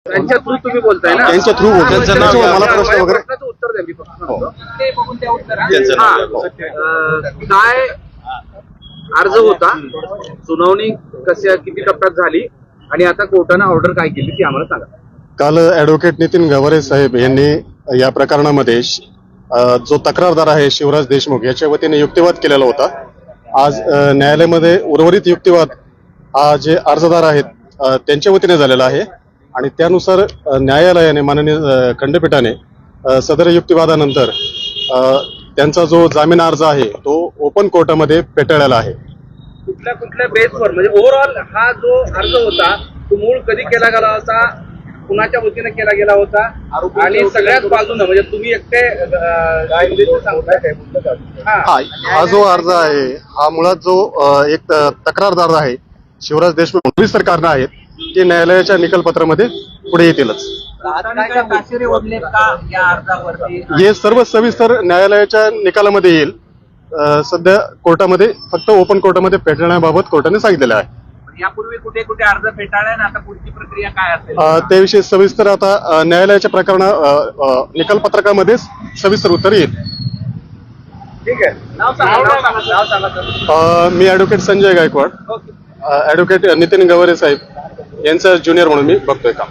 त्यांच्या थ्रू तुम्ही बोलताय ना? त्यांच्या थ्रू त्यांचं नाव मला प्रश्न वगैरे प्रश्नाचं उत्तर द्या. मी फक्त हो. सांगतो. ते बघून त्या उत्तर त्यांचं नाव हा. काय अर्ज होता, सुनावणी किती टप्प्यात झाली आणि आता कोर्टानं ऑर्डर काय केली ती आम्हाला सांगा. काल ऍडव्होकेट नितीन गवारे साहेब यांनी या प्रकरणामध्ये जो तक्रारदार आहे शिवराज देशमुख याच्या वतीने युक्तिवाद केलेला होता. आज न्यायालयामध्ये उर्वरित युक्तिवाद हा जे अर्जदार आहेत त्यांच्या वतीने झालेला आहे आणि त्यानुसार न्यायालयाने माननीय खंडपीठाने सदर युक्तिवादानंतर त्यांचा जो जामीन अर्ज आहे तो ओपन कोर्टामध्ये फेटाळलेला आहे. कुठल्या बेसवर म्हणजे ओव्हरऑल हा जो अर्ज होता तो मूळ कधी केला गेला होता, कुणाच्या वतीने केला गेला होता आणि सगळ्याच बाजूनं म्हणजे तुम्ही एकटे सांगताय. हा जो अर्ज आहे हा मुळात जो एक तक्रारदार आहे शिवराज देशमुख सरकारनं आहेत ते न्यायालयाच्या निकालपत्रामध्ये पुढे येतीलच. ताशेरे ओढलेत का या अर्जावरती? हे सर्व सविस्तर न्यायालयाच्या निकालामध्ये येईल. सध्या कोर्टामध्ये फक्त ओपन कोर्टामध्ये फेटाळण्याबाबत कोर्टाने सांगितलेलं आहे. यापूर्वी कुठे कुठे अर्ज फेटाळले ना, आता पुढची प्रक्रिया काय असेल त्याविषयी सविस्तर आता न्यायालयाच्या निकालपत्रकामध्ये सविस्तर उत्तर येईल. ठीक आहे. नाव सांगा. मी ऍडव्होकेट संजय गायकवाड, ऍडव्होकेट नितीन गवारे साहेब यांचा ज्युनियर म्हणून मी बघतोय काम.